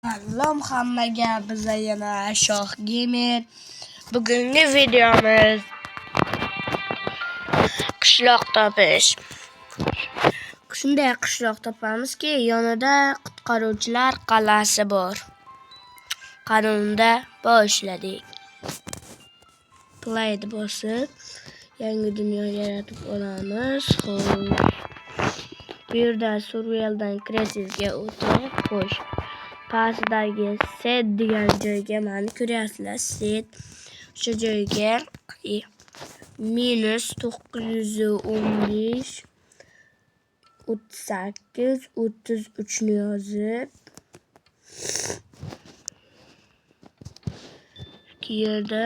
Salom hammaga, biza yana Shoh Gamer. Bugungi videomiz qishloq topish. Shunday qishloq topamizki, yonida qutqaruvchilar qal'asi bor. Qanunda boshladik. Play'ni bosib, yangi dunyo yaratib olamiz. Xo'sh. Bu yerda survivaldan creative'ga o'tib, xo'sh. Pastdagi set degan joyga mana ko'ryapsizlar, set. O'sha joyga -915 38 33 ni yozib, bu yerda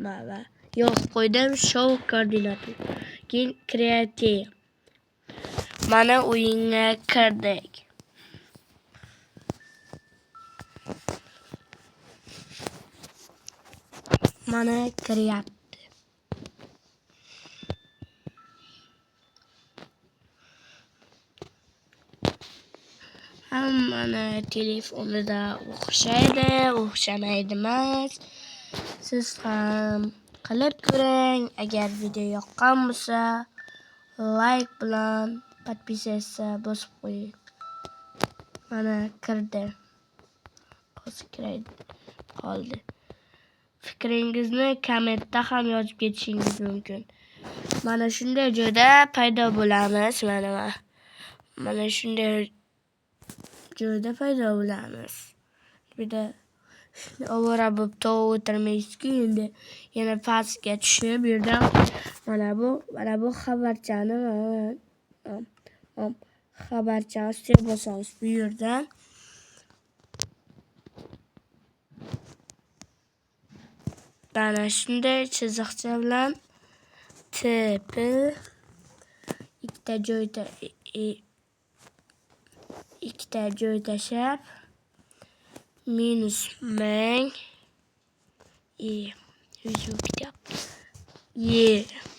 mana yozib qo'ydim, show koordinati. Keyin creative. Mana o'yinga kirdik. Mana kiryapti. Mana telefonida o'xshaydi, o'xshamaydi emas. Siz ham qilib ko'ring. Agar video yoqqan bo'lsa, like bilan podpisatsiya bosib qo'ying. Mana kirdi. Qoldi. Fikringizni kommentda ham yozib ketishingiz mumkin. Mana shunday joyda paydo bo'lamiz. Mana shunday joyda paydo bo'lamiz. Bitta ovora bo'lib to'g'ri o'tirmaysiz-ku, endi yana pastga tushib, bu yerdan mana bu xabarchani ustiga bosamiz. Bu yerdan mana shunday chiziqcha bilan tipi ikkita joy tashab -1000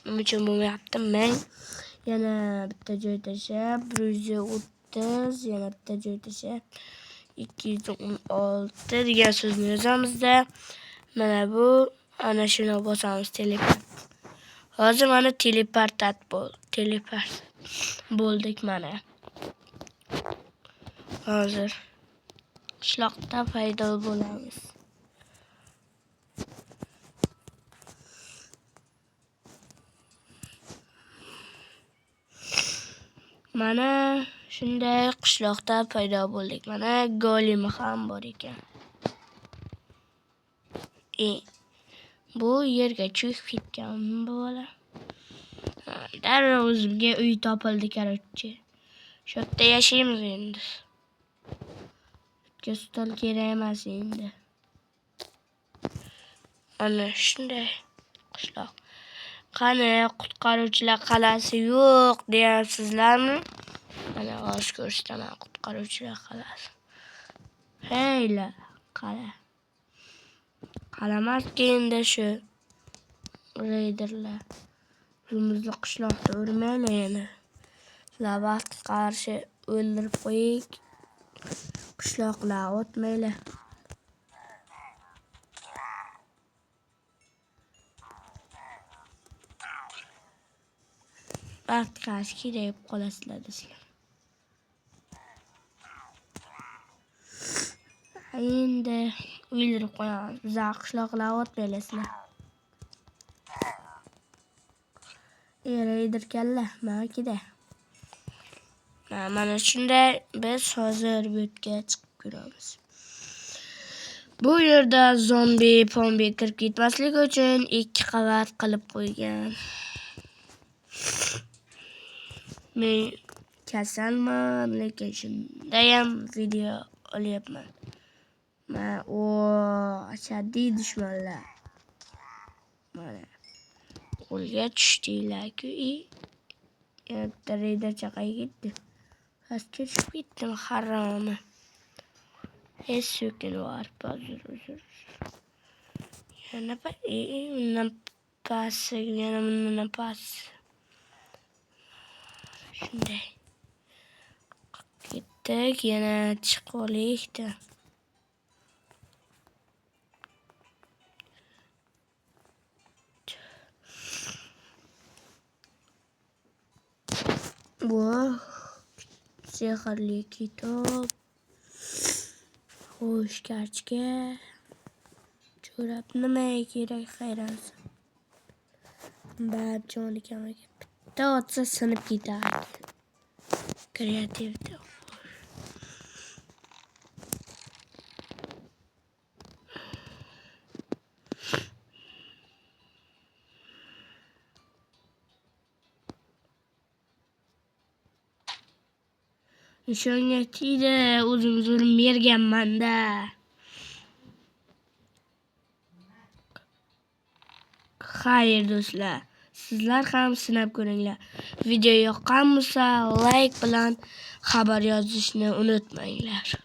nima uchun bo'lmayapti? 1000 yana bitta joy tashab 130, yana bitta joy tashab 216 degan so'zni yozamizda. Mana bu ana shuni bosamiz, teleport. Hozir mana teleport bo'ldik mana. Hozir qishloqda paydo bo'lamiz. Mana shunday qishloqda paydo bo'ldik. Mana golem ham bor ekan. Bu yerga cho'kib ketgan bu bola. Darrov o'zimga uy topildi, короче. Shu yerda yashaymiz endi. Stol kerak emas endi. Ana shunday qishloq. Qani qutqaruvchilar qal'asi yo'q deyapsizlarmi? Mana hozir ko'rsataman qutqaruvchilar qal'asi. Heyla, qalamas endi shu reyderlar. O'zimizni qishloqda o'rmaylar yana. Sizlar vaqtga qarshi o'ldirib qo'ying. Qishloqlar o'tmaylar. Vaqtga qarshi kerak qolasizlar sizlar. Endi o'ldirib qo'yamiz. Bizlar qishloqlar o'tmaylar sizlar. Reyder kalla, makida. Mana shunday biz hozir bu yerga chiqib ko'ramiz. Bu yerda zombi kirib ketmasligi uchun 2 qavat qilib qo'ygan. Men kasalman, lekin shunda ham video olyapman. Ashaddiy dushmanlar. Mana qo'lga tushdinglar-ku. Yana reyder chaqaga ketdi. Pastga tushib ketdim, haromi. So'kin var, uzr. Yana undan past. Shunday. Ketdik, yana chiqib olaylik-da. Bu sehrli kitob. Xo'sh, kartochka. Jo'rab nimaga kerak hayronsan? Barjoni kamaga bitta otsa sinib ketadi. Kreativda. Nishonga tegdi, o'zim zulm berganman-da. Xayr do'stlar, sizlar ham sinab ko'ringlar. Video yoqqan bo'lsa, like bilan xabar yozishni unutmanglar.